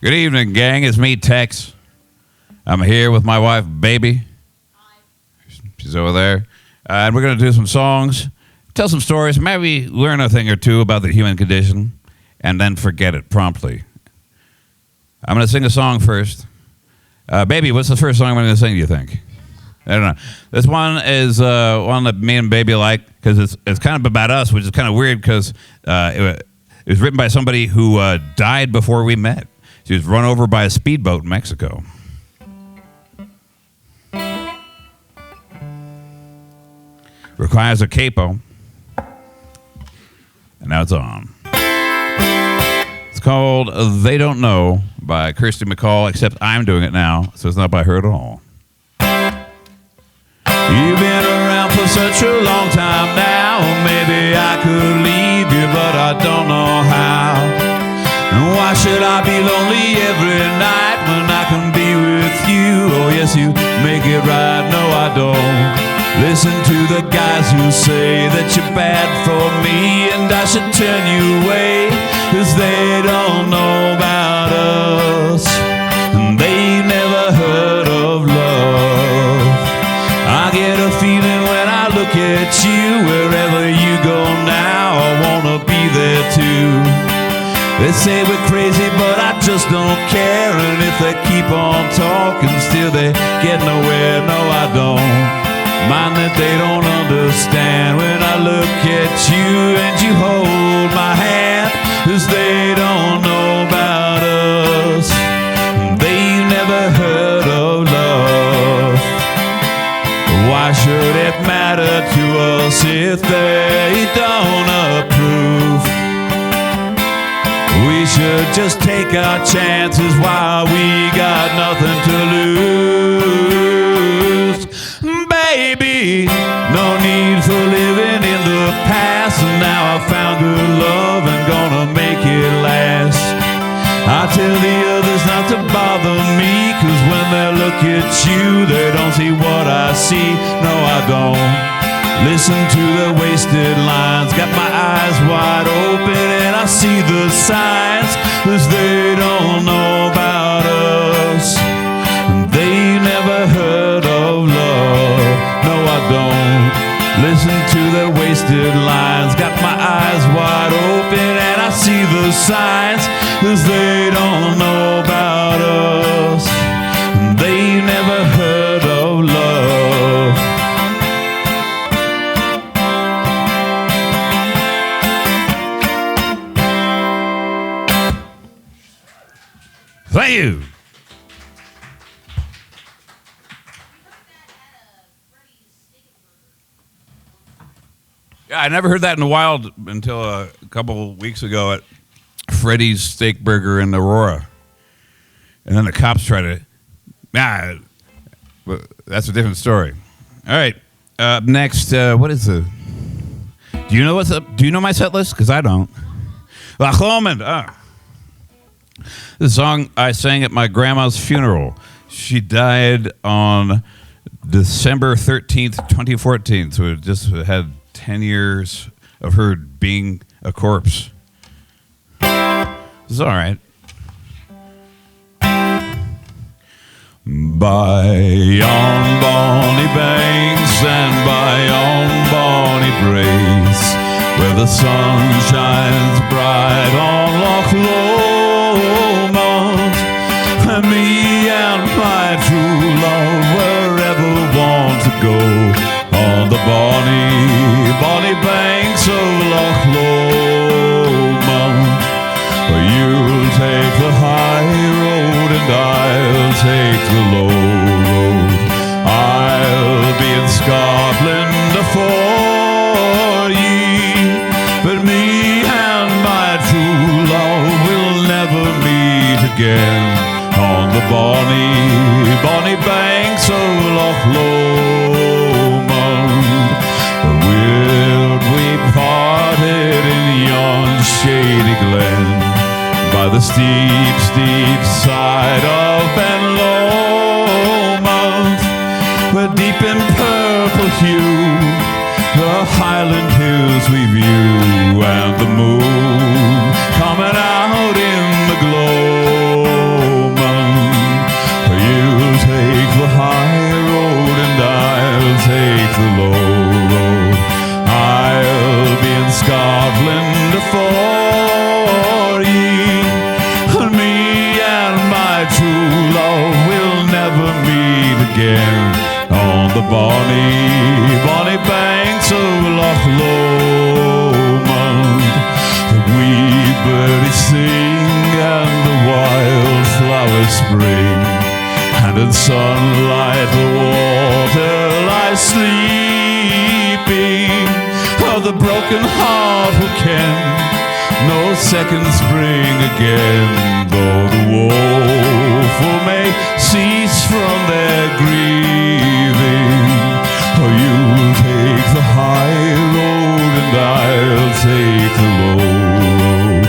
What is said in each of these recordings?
Good evening, gang. It's me, Tex. I'm here with my wife, Baby. Hi. She's over there. And we're going to do some songs, tell some stories, maybe learn a thing or two about the human condition, and then forget it promptly. I'm going to sing a song first. Baby, what's the first song I'm going to sing, do you think? I don't know. This one is one that me and Baby like because it's kind of about us, which is kind of weird because it was written by somebody who died before we met. She was run over by a speedboat in Mexico. Requires a capo. And now it's on. It's called They Don't Know by Kirsty McCall, except I'm doing it now, so it's not by her at all. You've been around for such a long time now. Maybe I could leave you, but I don't know how. And why should I be lonely every night when I can be with you? Oh yes, you make it right, no I don't. Listen to the guys who say that you're bad for me and I should turn you away, 'cause they don't know about us and they've never heard of love. I get a feeling when I look at you, wherever you go now, I wanna be there too. They say we're crazy, but I just don't care. And if they keep on talking, still they get nowhere. No, I don't mind that they don't understand when I look at you and you hold my hand, 'cause they don't know about us. They've never heard of love. Why should it matter to us if they don't approve? We should just take our chances while we got nothing to lose. Baby, no need for living in the past. And now I found good love and gonna make it last. I tell the others not to bother me, 'cause when they look at you, they don't see what I see. No, I don't. Listen to the wasted lines, got my eyes wide open and I see the signs, 'cause they don't know about us. They never heard of love. No, I don't. Listen to the wasted lines, got my eyes wide open and I see the signs, 'cause they don't know about us. They never heard of love. Thank you. Yeah, I never heard that in the wild until a couple weeks ago at Freddy's Steak Burger in Aurora. And then the cops tried to... but that's a different story. All right. Next, what is the... Do you know what's up? Do you know my set list? Because I don't. Laxin. The song I sang at my grandma's funeral. She died on December 13th, 2014. So it just had 10 years of her being a corpse. It's all right. By yon bonny banks and by yon bonny braes, where the sun shines bright on Loch Lomond, and me and my true love wherever want to go, on the bonny, bonny banks of Loch Lomond. You'll take the high road and I'll take the low road. I'll be in Scotland afore ye, but me and my true love will never meet again, on the bonny, bonny banks of Loch Lomond. Will we parted in yon shady glen, by the steep, steep side of Ben Lomond, where deep in purple hue the highland hills we view, and the moon coming out in the glow. again on the bonny banks of Loch Lomond. The wee birdies sing and the wildflowers spring, and in sunlight the water lies sleeping. Oh, the broken heart who can no seconds bring again, though the woeful may cease from their grieving. Oh, you'll take the high road and I'll take the low road.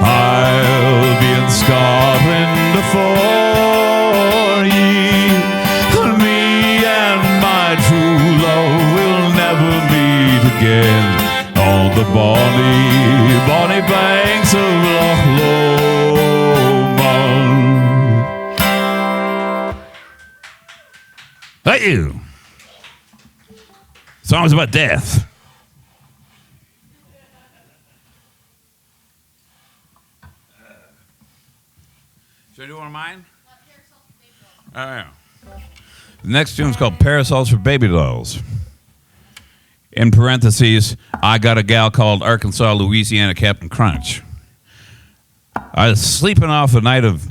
I'll be in Scotland for ye, and me and my true love will never meet again on the bonny banks of Loch Lomond. Thank you. Song's about death. Should I do one of mine? All right. The next tune's called Parasols for Baby Dolls. In parentheses, I got a gal called Arkansas, Louisiana Captain Crunch. I was sleeping off the night of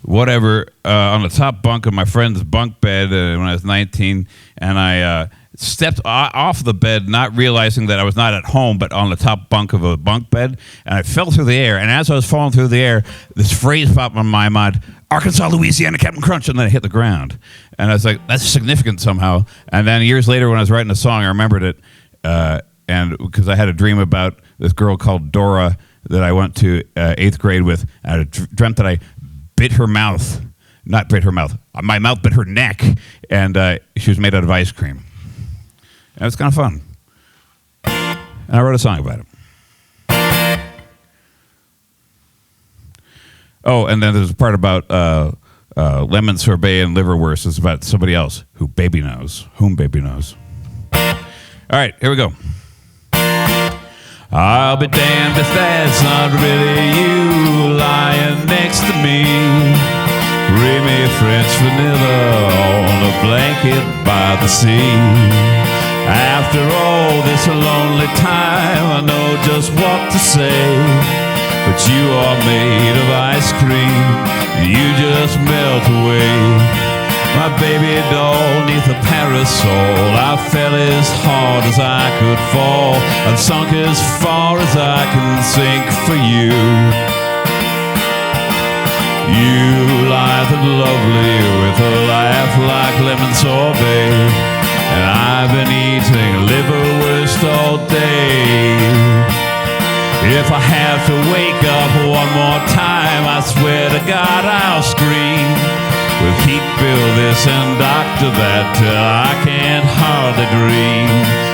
whatever on the top bunk of my friend's bunk bed when I was 19, and I stepped off the bed, not realizing that I was not at home, but on the top bunk of a bunk bed, and I fell through the air. And as I was falling through the air, this phrase popped in my mind, Arkansas, Louisiana, Captain Crunch, and then I hit the ground. And I was like, that's significant somehow. And then years later when I was writing the song, I remembered it, and because I had a dream about this girl called Dora that I went to 8th grade with, and I dreamt that I bit her mouth. Not bit her mouth. My mouth bit her neck, and she was made out of ice cream. And it was kind of fun. And I wrote a song about it. Oh, and then there's a part about lemon sorbet and liverwurst. It's about somebody else whom baby knows. All right, here we go. I'll be damned if that's not really you lying next to me. Creamy French vanilla on a blanket by the sea. After all this lonely time, I know just what to say. But you are made of ice cream, you just melt away. My baby doll neath a parasol, I fell as hard as I could fall, and sunk as far as I can sink for you. You lithe and lovely with a laugh like lemon sorbet, and I've been eating liverwurst all day. If I have to wake up one more time, I swear to God I'll scream. With heat bill this and doctor that till I can't hardly dream.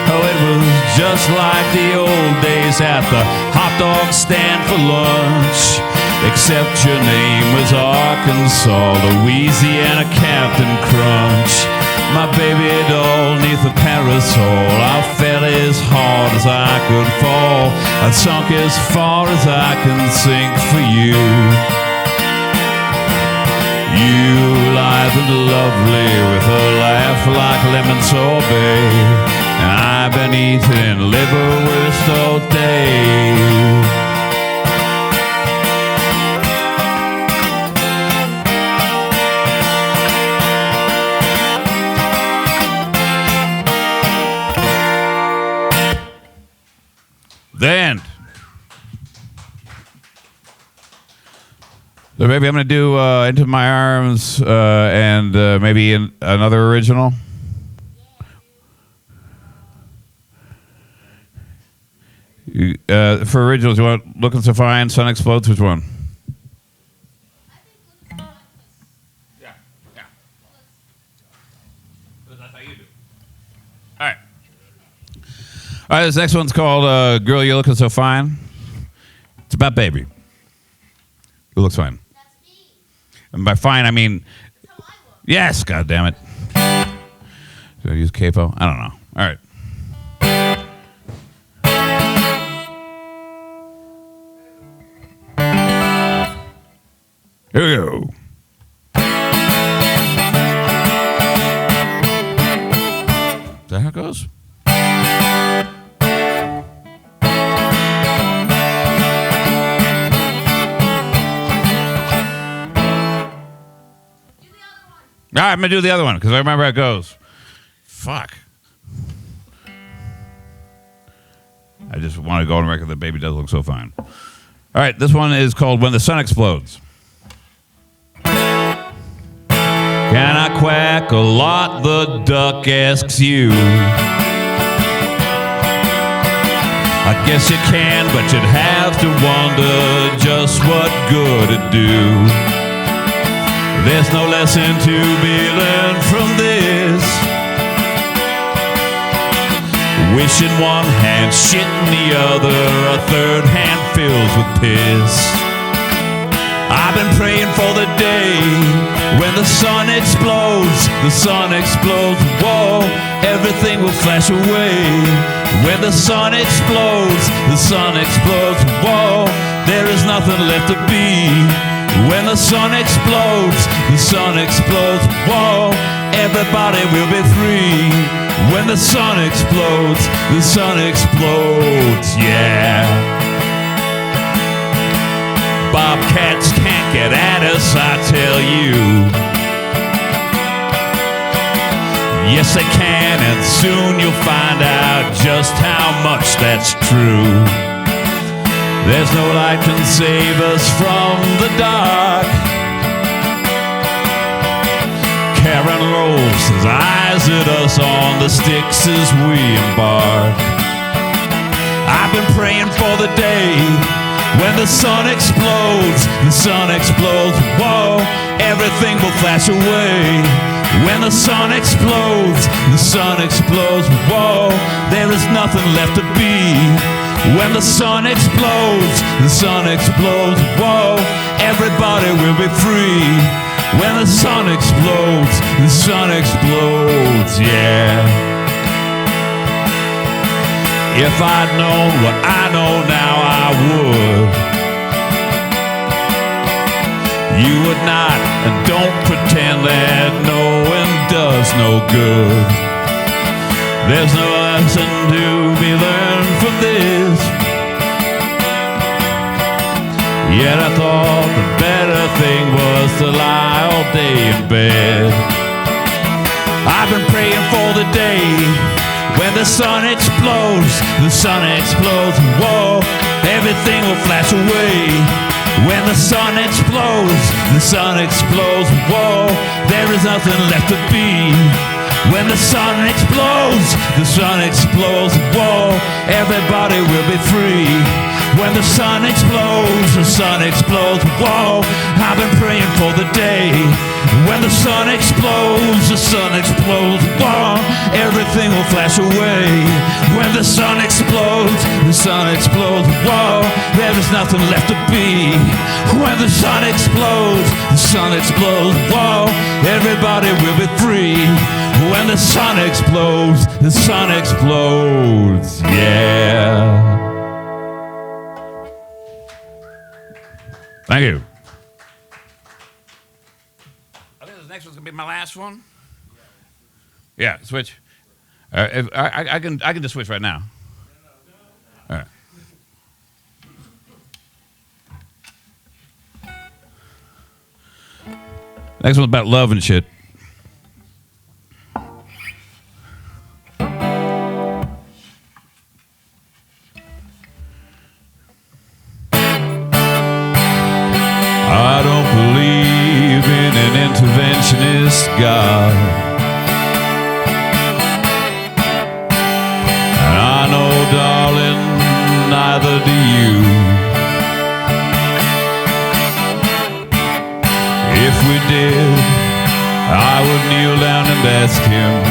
Oh, it was just like the old days at the hot dog stand for lunch, except your name was Arkansas, Louisiana Captain Crunch. My baby doll neath the parasol, I fell as hard as I could fall, and sunk as far as I can sink for you. You lithe and lovely with a laugh like lemon sorbet, and I've been eating liverwurst all day. Then, so maybe I'm going to do Into My Arms and maybe another original. For originals, you want Looking So Fine, Sun Explodes, which one? Yeah. That's how you do. All right. All right, this next one's called Girl, You're Looking So Fine. It's about baby who looks fine. That's me. And by fine, I mean... That's how I look. Yes, God damn it. Should I use capo? I don't know. All right. Here we go. it goes. All right, I'm going to do the other one because I remember how it goes. Fuck. I just want to go on record that Baby does look so fine. All right, this one is called When the Sun Explodes. Can I quack a lot? The duck asks you. I guess you can, but you'd have to wonder just what good it'd do. There's no lesson to be learned from this. Wishing one hand, shit in the other, a third hand fills with piss. I've been praying for the day when the sun explodes. The sun explodes, whoa, everything will flash away. When the sun explodes, the sun explodes, whoa, there is nothing left to be. When the sun explodes, whoa, everybody will be free. When the sun explodes, yeah. Bobcats can't get at us, I tell you. Yes, they can, and soon you'll find out just how much that's true. There's no light can save us from the dark. Karen rolls his eyes at us on the sticks as we embark. I've been praying for the day when the sun explodes, whoa, everything will flash away. When the sun explodes, whoa, there is nothing left to be. When the sun explodes, whoa, everybody will be free. When the sun explodes, yeah. If I'd known what I know now, I would. You would not, and don't pretend that knowing does no good. There's no lesson to be learned from this. Yet I thought the better thing was to lie all day in bed. I've been praying for the day when the sun explodes, whoa, everything will flash away. When the sun explodes, whoa, there is nothing left to be. When the sun explodes, whoa, everybody will be free. When the sun explodes, whoa, I've been praying for the day. When the sun explodes, whoa, everything will flash away. When the sun explodes, whoa, there is nothing left to be. When the sun explodes, whoa, everybody will be free. When the sun explodes, yeah. Thank you. I think this next one's gonna be my last one. Yeah, switch. I can just switch right now. All right. Next one's about love and shit. I don't believe in an interventionist God. And I know, darling, neither do you. If we did, I would kneel down and ask him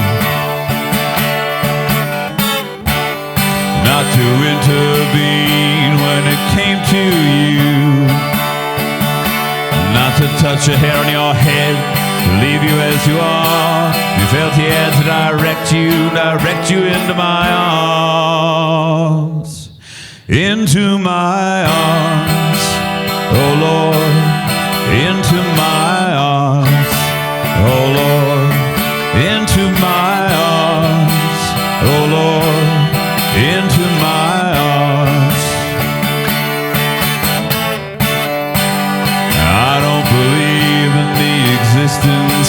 not to intervene when it came to you. Not to touch a hair on your head, leave you as you are. You felt he had to direct you into my arms. Into my arms, oh Lord, into my arms, oh Lord, into my arms,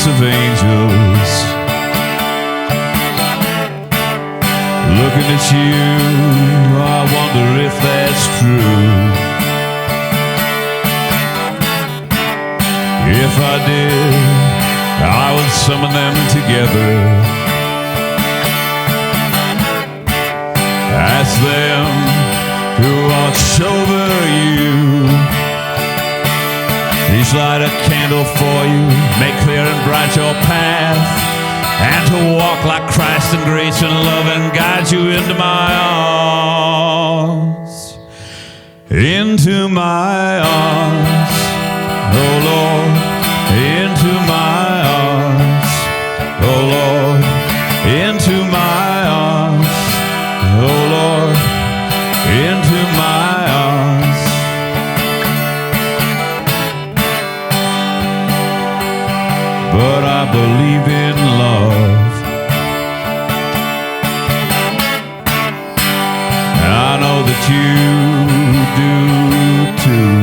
chorus of angels looking at you. I wonder if that's true. If I did, I would summon them together, ask them to watch over you, each light a candle for you, make clear and bright your path, and to walk like Christ in grace and love and guide you into my arms, into my arms, oh Lord, into my arms, oh Lord, into my arms, oh Lord, into my arms. But I believe in love. I know that you do too.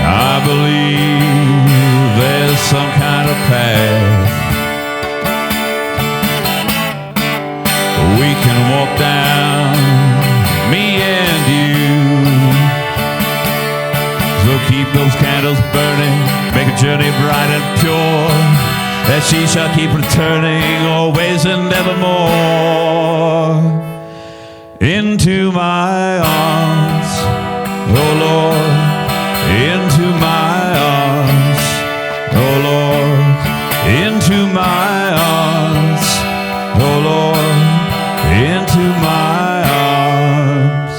I believe there's some kind of path we can walk down, me and you. So keep those candles burning, make a journey bright and pure, that she shall keep returning always and evermore. Into my arms, oh Lord, into my arms, oh Lord, into my arms, oh Lord, into my arms.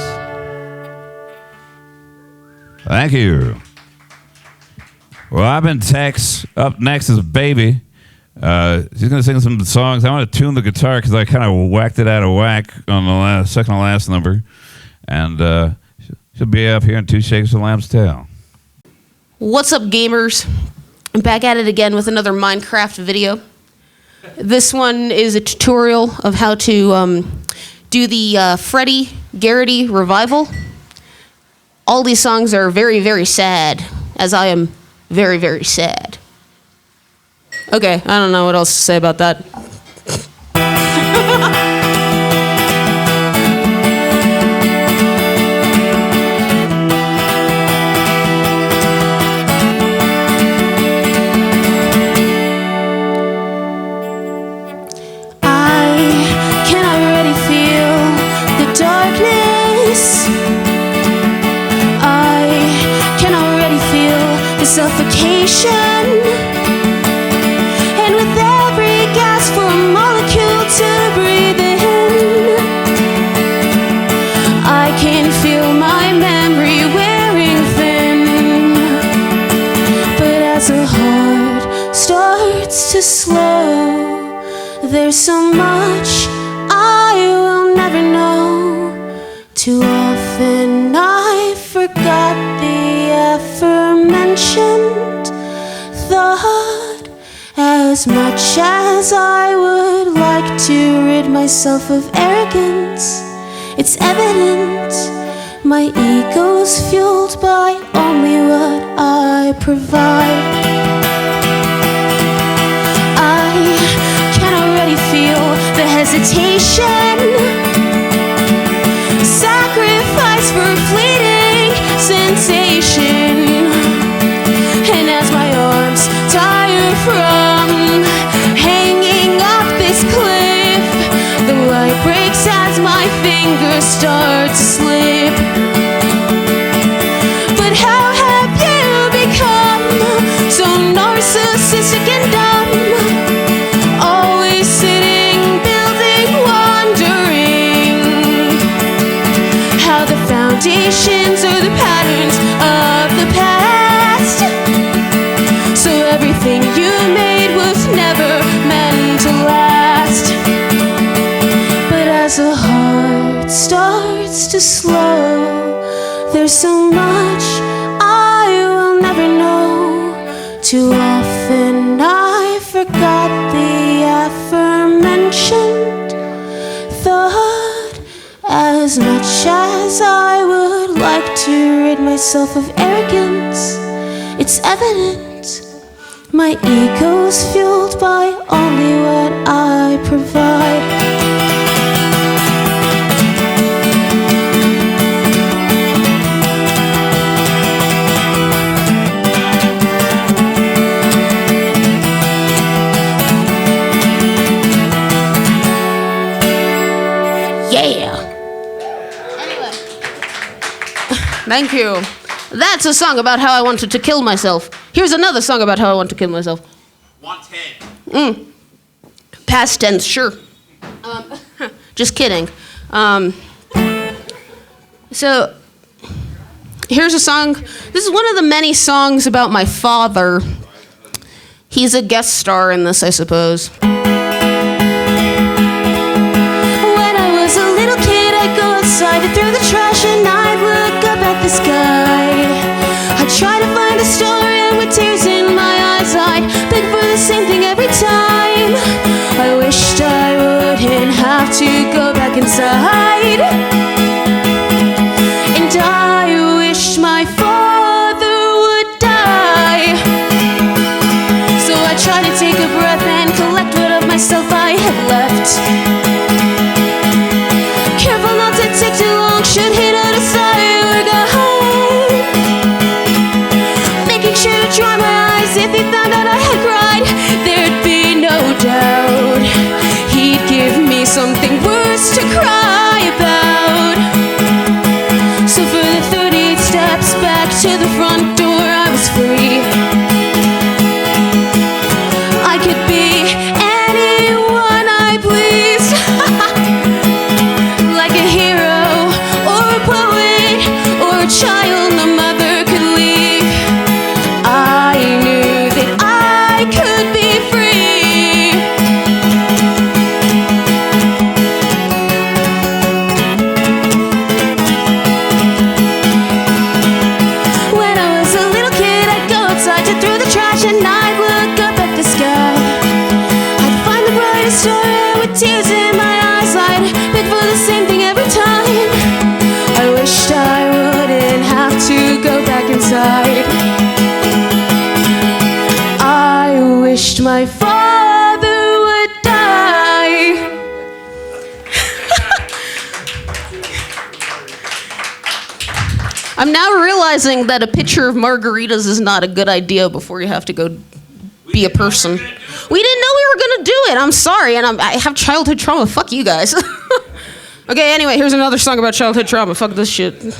Thank you. Well, I've been Tex. Up next is Baby. She's going to sing some songs. I want to tune the guitar because I kind of whacked it out of whack on the second to last number. And she'll be up here in 2 Shakes of Lamb's Tail. What's up, gamers? I'm back at it again with another Minecraft video. This one is a tutorial of how to do the Freddie Garrity revival. All these songs are very, very sad, as I am very, very sad. Okay, I don't know what else to say about that. Suffocation, and with every gasp for a molecule to breathe in, I can feel my memory wearing thin. But as the heart starts to slow, there's so much I will never know. Too often I forgot the aforementioned thought. As much as I would like to rid myself of arrogance, it's evident my ego's fueled by only what I provide. I can already feel the hesitation, sacrifice for fleeting sensation. And as my arms tire from hanging off this cliff, the light breaks as my fingers start to slip. But how have you become so narcissistic and dumb? Always sitting, building, wondering how the foundations or the patterns of the past. So everything you made was never meant to last. But as the heart starts to slow, there's so much I will never know. Too often I forgot the aforementioned thought. As much as I would like to rid myself of arrogance, It's evident my ego's fueled by only what I provide. Thank you. That's a song about how I wanted to kill myself. Here's another song about how I want to kill myself. 110. Past tense, sure. Just kidding. So, here's a song. This is one of the many songs about my father. He's a guest star in this, I suppose. When I was a little kid, I'd go outside to throw the trash and I'd look up at the sky. I'd try to find a star and with tears in my eyes I'd beg for the same thing every time. I wished I wouldn't have to go back inside. And I wished my father would die. So I tried to take a breath and collect what of myself I had left. Careful not to take too long, should he notice I were gone. Making sure to dry my eyes if he found out I had cried. There'd be no doubt he'd give me something worse to cry about. So for the 38 steps back to the front door, I was free. I could be anyone I pleased. Like a hero or a poet or a child no mother could leave. I knew that I could be free. When I was a little kid, I'd go outside to throw the trash and I'd look up at the sky. I'd find the brightest star and with tears in my eyes I'd beg for the same thing every time. I wished I wouldn't have to go back inside. I wished my father would die. I'm now realizing that a picture of margaritas is not a good idea before you have to go be a person. We didn't know we were gonna do it. I'm sorry, and I have childhood trauma. Fuck you guys. Okay, anyway, here's another song about childhood trauma. Fuck this shit.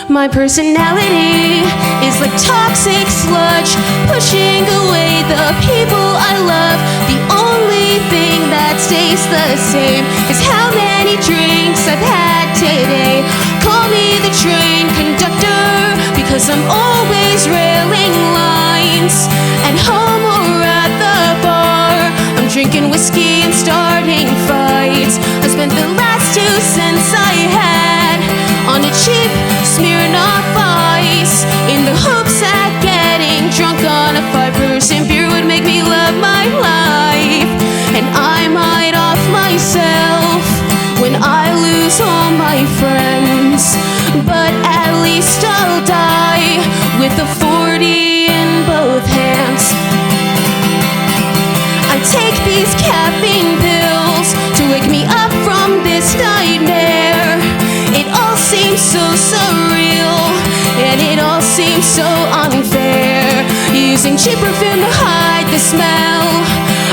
My personality is like toxic sludge, pushing away the people I love. The only thing that stays the same is how many drinks I've had today. Call me the train conductor, because I'm always railing lines. At home or at the bar, I'm drinking whiskey and starting fights. I spent the last 2 cents I had on a cheap Smirnoff Ice, in the hopes that getting drunk on a 5% beer would make me love my life. And I might off myself when I lose all my friends, but at least I'll die with a 40 in both hands. I take these caffeine pills to wake me up from this nightmare. It all seems so surreal, and it all seems so unfair. Using cheap perfume to hide the smell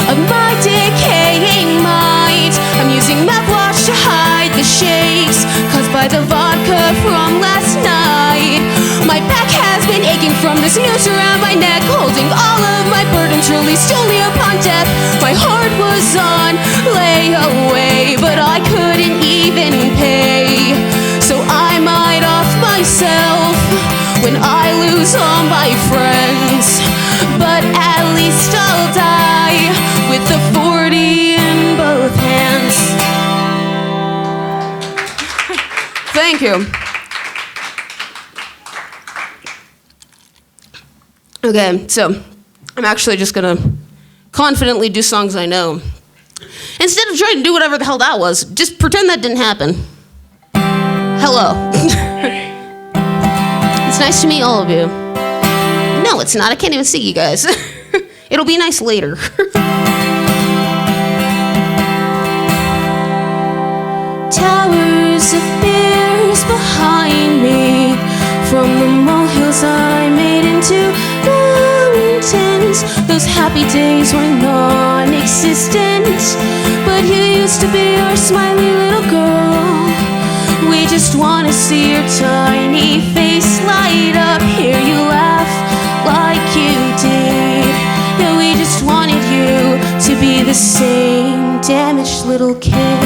of my decaying mind. I'm using mouthwash to hide the shakes caused by the vodka from last night. My back has been aching from this noose around my neck, holding all of my burdens released only upon death. My heart was on layaway, but I couldn't even pay. So I might off myself when I lose all my friends, but at least I'll die with the 40 in both hands. Thank you. Okay, so I'm actually just gonna confidently do songs I know. Instead of trying to do whatever the hell that was, just pretend that didn't happen. Hello. It's nice to meet all of you. No, it's not. I can't even see you guys. It'll be nice later. Towers of fears behind me, from the molehills I made into mountains. Those happy days were non-existent, but you used to be our smiley little girl. We just want to see your tiny face light up, hear you laugh like you did. Yeah, we just wanted you to be the same damaged little kid.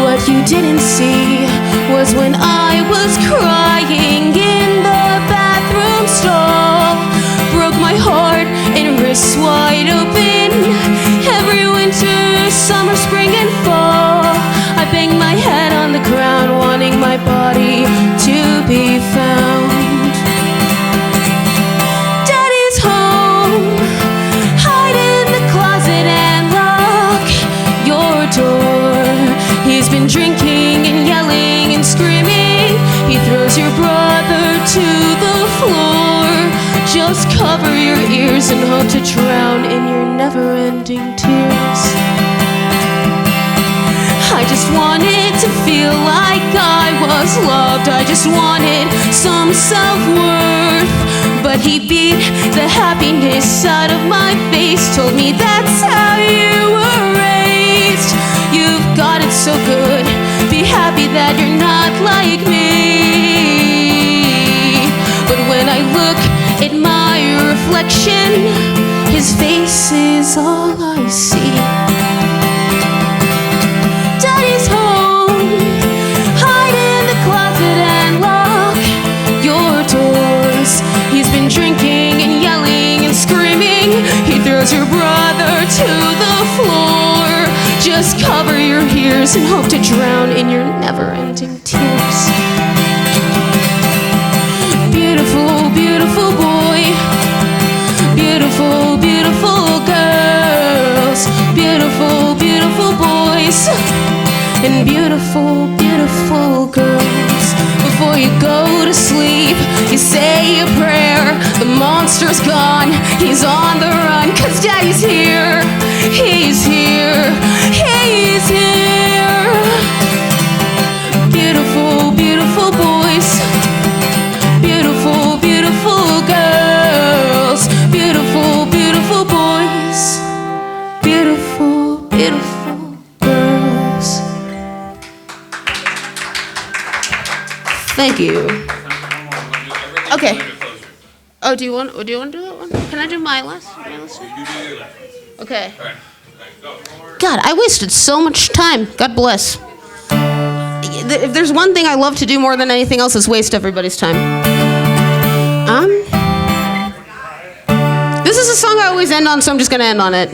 What you didn't see was when I was crying in the bathroom stall, broke my heart and wrists wide open. Every winter, summer, spring, and fall, I banged my head on the ground, wanting my body to be found. Daddy's home, hide in the closet and lock your door. He's been drinking and yelling and screaming. He throws your brother to the floor. Just cover your ears and hope to drown in your never-ending tears. I just wanted to feel like I was loved. I just wanted some self-worth. But he beat the happiness out of my face, told me that's how you were raised. You've got it so good, be happy that you're not like me. But when I look at my reflection, his face is all I see. Daddy's home, hide in the closet and lock your doors. He's been drinking and yelling and screaming. He throws your brother to the floor. Just cover your ears and hope to drown in your never-ending tears. Beautiful, beautiful boy. Beautiful, beautiful girls. Beautiful, beautiful boys. And beautiful, beautiful girls. Before you go to sleep, you say a prayer. The monster's gone, he's on the run, 'cause Daddy's here. He's here. He's here. Beautiful, beautiful boys. Beautiful, beautiful girls. Beautiful, beautiful boys. Beautiful, beautiful girls. Thank you. Okay. Oh, do you want to do that one? Can I do my last one? Okay. God, I wasted so much time. God bless. If there's one thing I love to do more than anything else, is waste everybody's time. This is a song I always end on, so I'm just gonna end on it.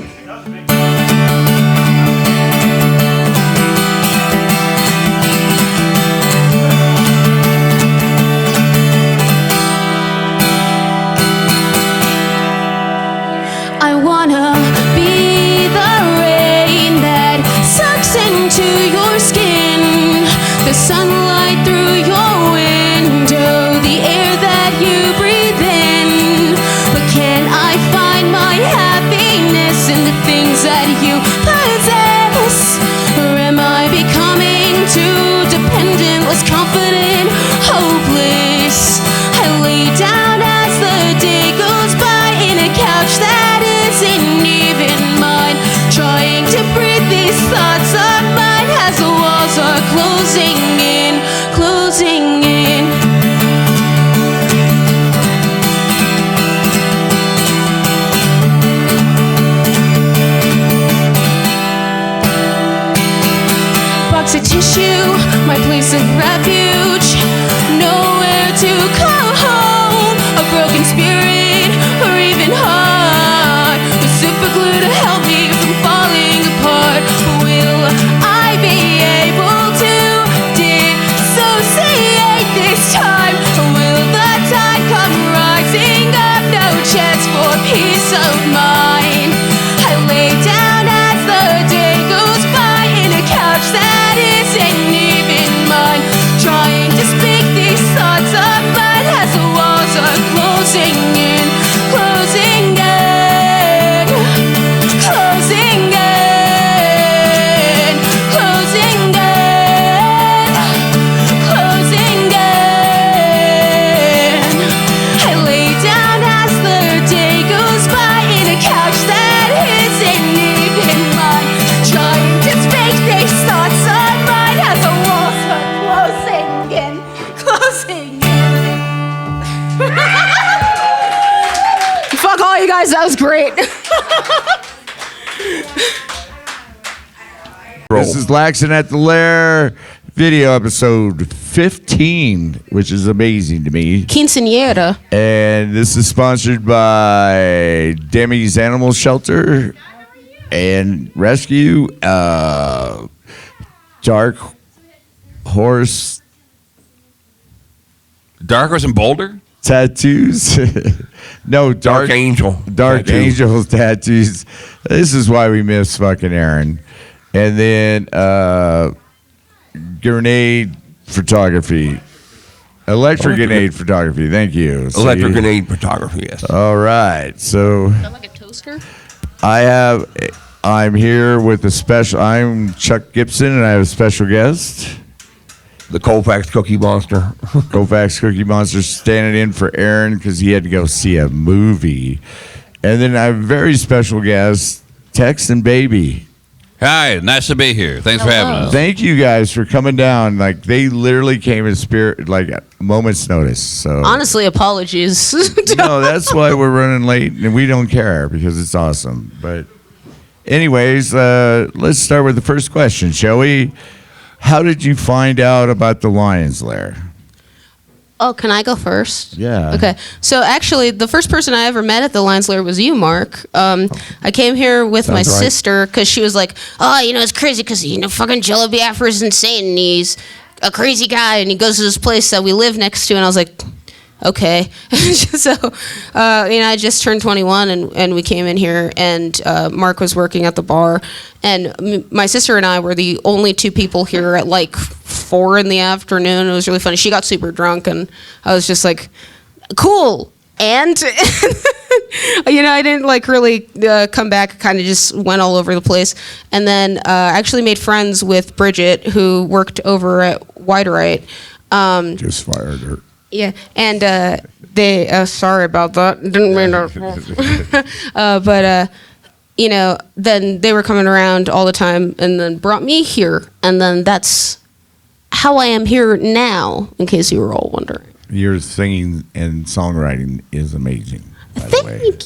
I wanna be the rain that sucks into your skin, the sunlight through your window, the air that you breathe in. But can I find my happiness in the things that you possess? Or am I becoming too dependent, less confident, hopeless? I lay down as the day goes by in a couch that isn't even mine, trying to breathe these thoughts of mine as the walls are closing in. Fuck all you guys, that was great. This is Laxin at the Lair, video episode 15, which is amazing to me. Quinceañera. And this is sponsored by Demi's Animal Shelter and Rescue, Dark Horse and Boulder? Tattoos. No, Dark Angel. Dark Tattoo. Angel tattoos. This is why we miss fucking Aaron. And then grenade photography. Electric grenade photography. Thank you. So Electric grenade photography, yes. All right. So Like a toaster? I'm here with a special. I'm Chuck Gibson, and I have a special guest. The Colfax Cookie Monster. Kovacs Cookie Monster standing in for Aaron because he had to go see a movie. And then I have a very special guest, Tex and Baby. Hi, nice to be here. Thanks for having us. Thank you guys for coming down. Like, they literally came in spirit, like, at moment's notice. So Honestly, apologies. no, that's why we're running late, and we don't care because it's awesome. But anyways, let's start with the first question, shall we? How did you find out about the Lions Lair? Oh, can I go first? Yeah. Okay. So actually, the first person I ever met at the Lions Lair was you, Mark. I came here with my Sounds right. sister because she was like, "Oh, it's crazy because fucking Jello Biafra is insane and he's a crazy guy and he goes to this place that we live next to." And I was like, "Okay." So, I just turned 21 and we came in here and Mark was working at the bar and my sister and I were the only two people here at like 4 in the afternoon. It was really funny. She got super drunk and I was just like, cool. And, I didn't like really come back, kind of just went all over the place. And then actually made friends with Bridget who worked over at Widerite. Just fired her. Yeah, and they sorry about that. Didn't mean to. But then they were coming around all the time, and then brought me here, and then that's how I am here now. In case you were all wondering. Your singing and songwriting is amazing. By the way, Thank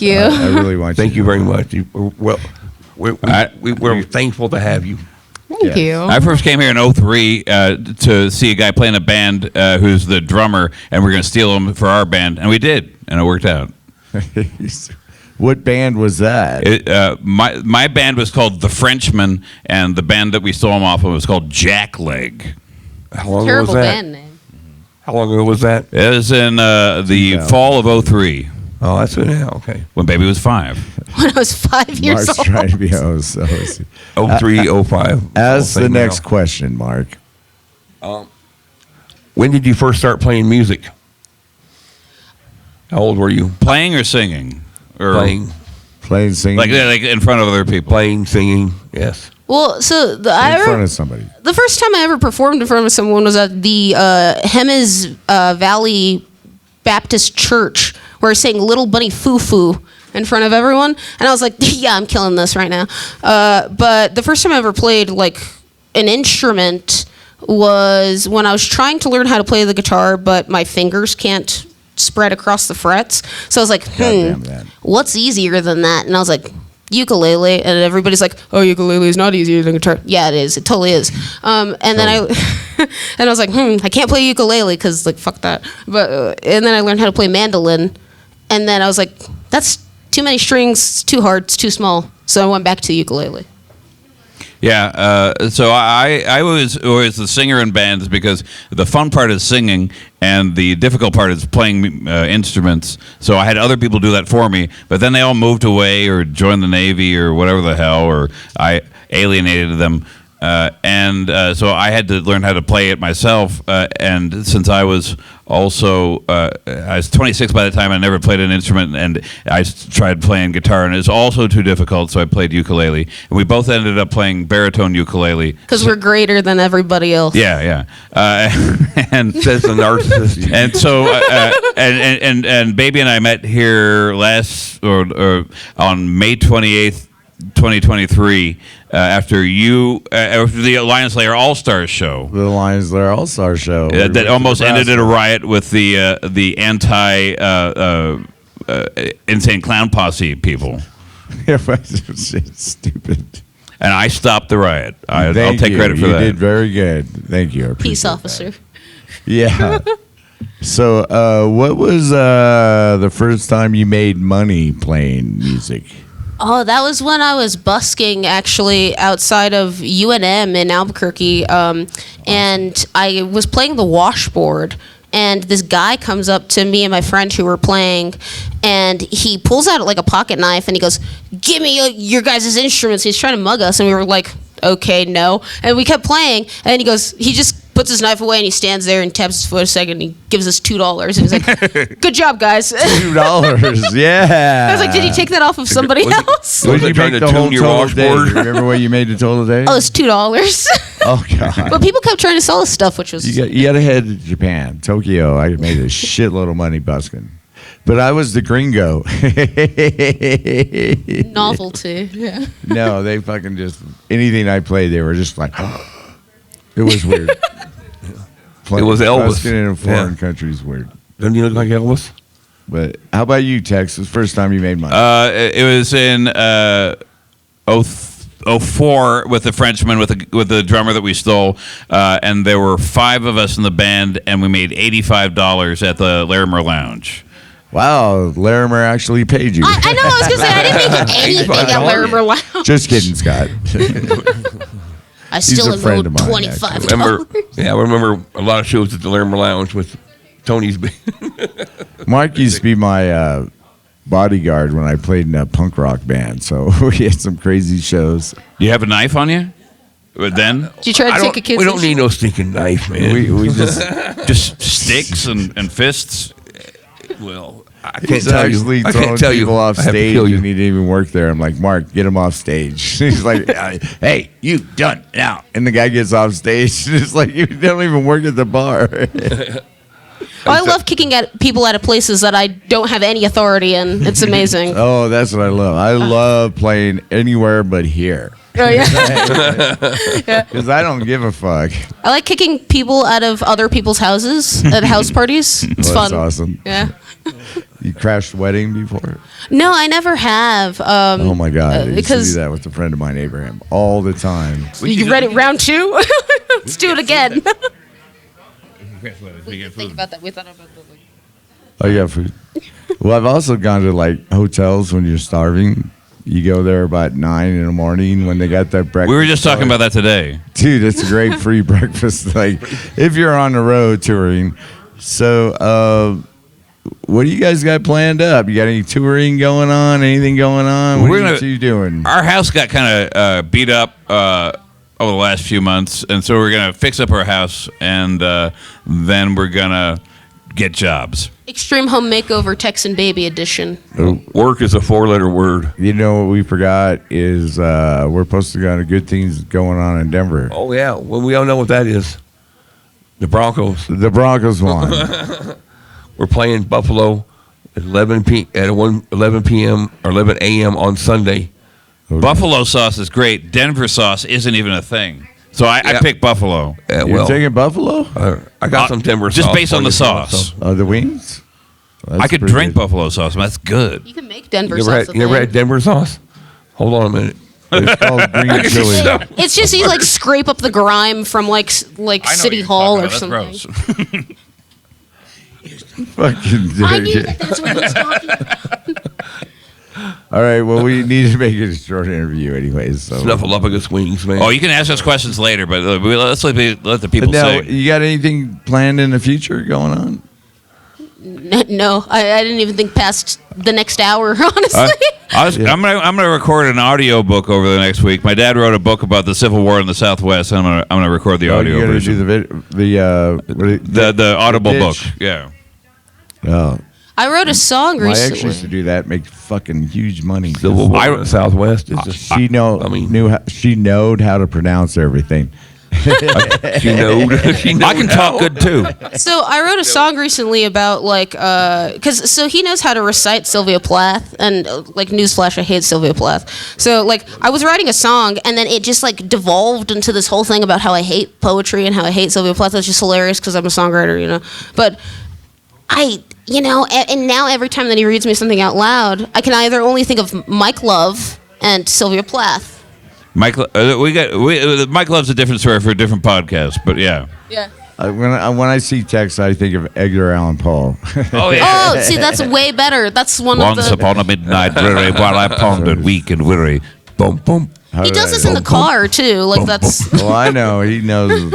you. I really want. Thank you to very know. much. We're thankful to have you. Thank you. I first came here in 03 to see a guy playing a band who's the drummer, and we're going to steal him for our band, and we did, and it worked out. What band was that? My band was called The Frenchman, and the band that we stole him off of was called Jackleg. How long ago was Terrible that? band name. How long ago was that? It was in the fall of 03, Oh, that's it now. Okay. when Baby was 5. When I was 5 years Mark's old. trying to be host. 03, 05. As the Same next now. question, Mark. When did you first start playing music? How old were you? Playing or singing? Or Playing, Playing, singing, Like in front of other people. playing, singing. Yes. Well, so in front of somebody. the first time I ever performed in front of someone was at the Hemis Valley Baptist Church, where I sang Little Bunny Foo Foo in front of everyone. And I was like, yeah, I'm killing this right now. But the first time I ever played like an instrument was when I was trying to learn how to play the guitar, but my fingers can't spread across the frets. So I was like, Goddamn that. what's easier than that? And I was like, ukulele. And everybody's like, oh, ukulele is not easier than guitar. Yeah, it is. It totally is. And then I was like, I can't play ukulele because like fuck that. But and then I learned how to play mandolin. And then I was like, that's too many strings, it's too hard, it's too small. So I went back to ukulele. Yeah, so I was always the singer in bands because the fun part is singing and the difficult part is playing instruments. So I had other people do that for me, but then they all moved away or joined the Navy or whatever the hell, or I alienated them. So I had to learn how to play it myself. And since I was also, I was 26 by the time, I never played an instrument, and I tried playing guitar, and it was also too difficult, so I played ukulele. And we both ended up playing baritone ukulele. Because we're greater than everybody else. Yeah. And Says the narcissist. and so and Baby and I met here last or on May 28th, 2023 after the Lions Lair All Stars show. The Lions Lair All Star show. That almost ended in a riot with the anti insane clown posse people. It's stupid. And I stopped the riot. I'll Thank take you. credit for you that. You did very good. Thank you. I appreciate Peace that. officer. Yeah. So, what was the first time you made money playing music? Oh, that was when I was busking actually outside of UNM in Albuquerque, and I was playing the washboard. And this guy comes up to me and my friend who were playing, and he pulls out like a pocket knife and he goes, "Give me your guys' instruments." He's trying to mug us, and we were like, "Okay, no." And we kept playing, and he just puts his knife away and he stands there and taps his foot a second and he gives us $2. And he's like, "Good job, guys." $2. Yeah. I was like, "Did you take that off of somebody else?" What Was did it you trying make to the whole tune your total day? washboard? Remember what you made the total day? Oh, it's $2. Oh, God. But people kept trying to sell us stuff, which was You got to head to Japan, Tokyo. I made a shitload of money busking. But I was the gringo. novelty. Yeah. No, they fucking just, anything I played, they were just like, it was weird. It was Elvis. Busking in a foreign Yeah. country is weird. Doesn't he look like Elvis? But how about you, Tex? The first time you made money? It was in 04 with the Frenchman with the drummer that we stole, and there were 5 of us in the band, and we made $85 at the Larimer Lounge. Wow, Larimer actually paid you. I know. I was gonna say I didn't make anything at Larimer Lounge. Just kidding, Scott. I still a have friend owed of mine, $25. I remember a lot of shows at the Larimer Lounge with Tony's band. Mark used to be my bodyguard when I played in a punk rock band, so we had some crazy shows. Do you have a knife on you? But then Did you try to take a kid's We don't insurance? need no stinking knife, man. We just just sticks and fists. well, I can't he's tell you. actually I throwing can't tell you. people off I have to stage, kill you. and he didn't even work there. I'm like, Mark, get him off stage. He's like, hey, you done now. And the guy gets off stage. It's like, you don't even work at the bar. I love kicking at people out of places that I don't have any authority in. It's amazing. Oh, that's what I love. I love playing anywhere but here. Oh, yeah. Because I don't give a fuck. I like kicking people out of other people's houses at house parties. It's Well, fun. that's awesome. Yeah. You crashed a wedding before? No, I never have. Oh my God! I used to because do that with a friend of mine, Abraham, all the time. you ready? Round 2. Let's do it again. Think about that. We thought about that. Oh yeah, food. Well, I've also gone to like hotels when you're starving. You go there about 9 in the morning when they got that breakfast. We were just talking about that today. Dude, it's a great free breakfast. Like if you're on the road touring. So, what do you guys got planned up? You got any touring going on? Anything going on? What are you two doing? Our house got kind of beat up over the last few months, and so we're gonna fix up our house, and then we're gonna get jobs. Extreme Home Makeover Tex and Baby edition. Work is a 4-letter word. You know what we forgot is we're supposed to go to good things going on in Denver. Oh yeah, well we all know what that is. The Broncos. The Broncos won. We're playing Buffalo at 11 p.m. or 11 a.m. on Sunday. Buffalo sauce is great. Denver sauce isn't even a thing. So I Yeah. pick Buffalo. You're Well, taking Buffalo? I got some Denver sauce. Just based on for the you, so- sauce. The wings? That's I could pretty drink good. Buffalo sauce. That's good. You can make Denver You sauce. ever had Denver sauce? Hold on a minute. It's called green chili. It's just you like scrape up the grime from like City Hall or something. Fucking I knew dick. that that's what he was talking about. All right, well, we need to make it a short interview anyways. So. Snuffleupagus wings, man. Oh, you can ask us questions later, but let's let the people Now, say. you got anything planned in the future going on? No, I didn't even think past the next hour, honestly. I'm gonna record an audio book over the next week. My dad wrote a book about the Civil War in the Southwest. And I'm gonna record the audio you're gonna version. do The audible book. pitch? Yeah. Oh, I wrote a song my ex used to recently. do that, make fucking huge money. Civil War in the Southwest is just. She knowed how to pronounce everything. She knows. She knows I can talk good too. So I wrote a song recently about because he knows how to recite Sylvia Plath, and like newsflash, I hate Sylvia Plath. So like I was writing a song, and then it just like devolved into this whole thing about how I hate poetry and how I hate Sylvia Plath. That's just hilarious because I'm a songwriter, you know. But and now every time that he reads me something out loud, I can either only think of Mike Love and Sylvia Plath. Mike Love's a different story for a different podcast, but yeah. Yeah. When I see Tex, I think of Edgar Allan Poe. Oh yeah. Oh, see, that's way better. That's one Once of the. upon a midnight dreary, while I pondered, weak and weary. Boom, boom. He does this in the car too. Like that's. Well, I know he knows.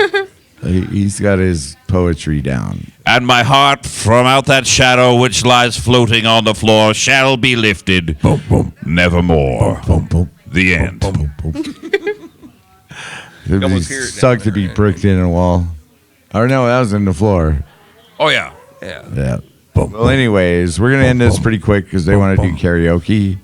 He's got his poetry down. And my heart from out that shadow which lies floating on the floor shall be lifted, Boom, boom, nevermore. boom, boom. The end. Boom, boom, boom. It almost would hear it suck down to be there. bricked in a wall. Or no, that was in the floor. Oh yeah. Yeah. Yeah. Well, anyways, we're gonna end this pretty quick because they want to do karaoke.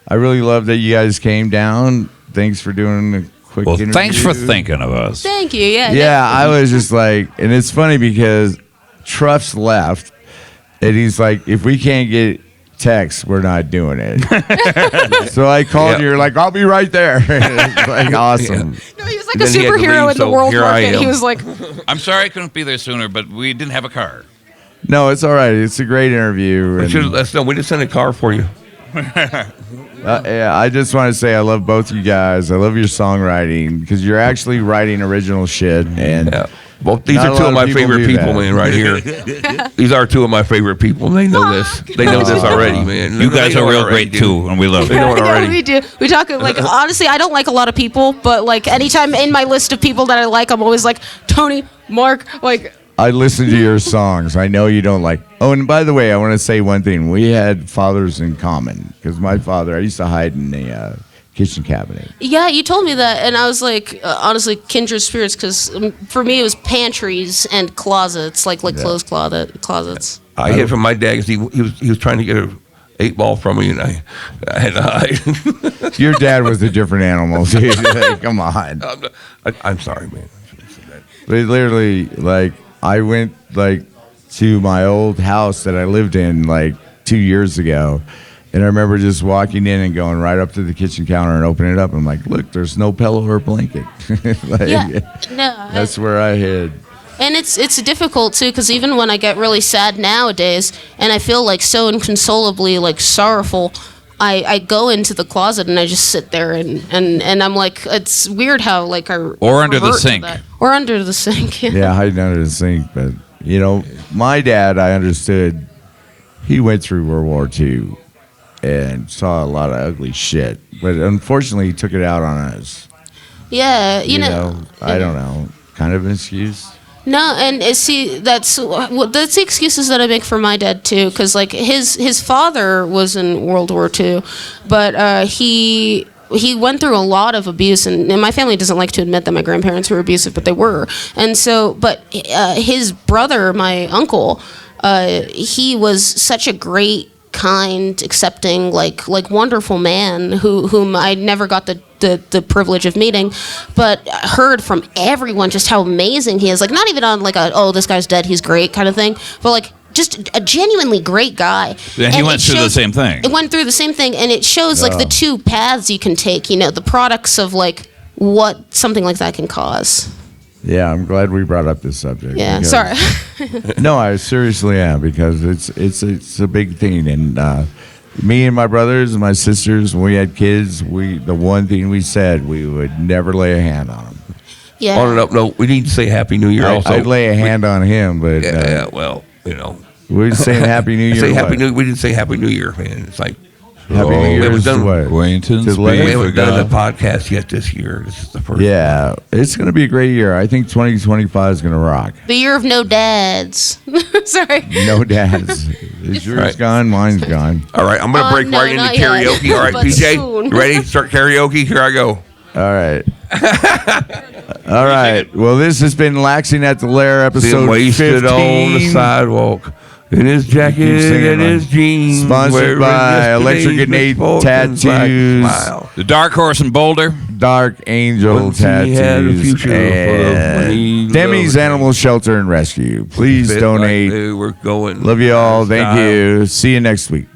I really love that you guys came down. Thanks for doing a quick Well, interview. thanks for thinking of us. Thank you. Yeah. Yeah, I was just like, and it's funny because Truff's left, and he's like, if we can't get Tex, we're not doing it. So I called Yeah. you. You're like, I'll be right there. It's like awesome. No, he was like And a then he had to superhero leave, in the so world here I market. am. He was like, I'm sorry I couldn't be there sooner, but we didn't have a car. No, it's all right. It's a great interview. We and, should let us know. We just sent a car for you. yeah, I just want to say I love both you guys. I love your songwriting because you're actually writing original shit. And Yeah. Well, these Not are a two lot of of my people favorite do people, that. man, right here. These are two of my favorite people. They know this. They know this already, man. You They guys know are it real already, great dude. too, and we love They you. know it yeah, already. we do. We talk like honestly, I don't like a lot of people, but like anytime in my list of people that I like, I'm always like Tony, Mark, like. I listen to your songs. I know you don't like. Oh, and by the way, I want to say one thing. We had fathers in common because my father, I used to hide in the kitchen cabinet. Yeah, you told me that, and I was like, honestly, kindred spirits, because for me it was pantries and closets, like clothes closets. I hid from my dad because he was trying to get an 8-ball from me, and I had to hide. Your dad was a different animal, dude. Like, come on. I'm sorry, man. They literally, like, I went, like, to my old house that I lived in, like, 2 years ago. And I remember just walking in and going right up to the kitchen counter and opening it up. I'm like, look, there's no pillow or blanket. Like, Yeah, no, that's where I hid. and it's difficult too, because even when I get really sad nowadays, and I feel like so inconsolably like sorrowful, I go into the closet and I just sit there and I'm like, it's weird how like I Or under the revert to sink. that. Or under the sink. Yeah, hiding under the sink. But, you know, my dad, I understood, he went through World War II and saw a lot of ugly shit. But unfortunately, he took it out on us. Yeah, you You know. know, I don't know. Kind of an excuse. No, and see, that's the excuses that I make for my dad too, because like his father was in World War II, but he went through a lot of abuse, and my family doesn't like to admit that my grandparents were abusive, but they were, and so, but his brother, my uncle, he was such a great, kind, accepting, like wonderful man whom I never got the privilege of meeting, but heard from everyone just how amazing he is. Like not even on like a this guy's dead, he's great kind of thing, but like just a genuinely great guy. And he went it through the shows- same thing. It went through the same thing, and it shows like the two paths you can take. You know, the products of like what something like that can cause. Yeah, I'm glad we brought up this subject. Yeah, because- sorry. No, I seriously am because it's a big thing, and me and my brothers and my sisters, when we had kids, the one thing we said, we would never lay a hand on them. Yeah. On and up, no, we need to say Happy New Year also. I'd lay a hand on him, but Yeah, well, you know. we were saying Happy New Year. Say Happy what? New. We didn't say Happy New Year, man. It's like Happy New we Year haven't is done- what? Acquaintance To let- we be haven't done forgot. the podcast yet this year. This is the first. Yeah, it's going to be a great year. I think 2025 is going to rock. The year of no dads. Sorry. No dads. Is yours Right. gone? Mine's gone. All right, I'm gonna break no, right into not yet. karaoke. All right, But PJ, soon. you ready? Start karaoke. Here I go. All right. All right. Well, this has been Laxin at the Lair, episode Been wasted 15. on the sidewalk. In his jacket and his jeans. Sponsored wearing by yesterday's Electric Innate misfortunes like a Tattoos. smile. The Dark Horse in Boulder. Dark Angel Once he had a Tattoos. future full of money, And Demi's love, Animal Shelter and Rescue. Please fit donate. like they were going Love you all. Thank style. you. See you next week.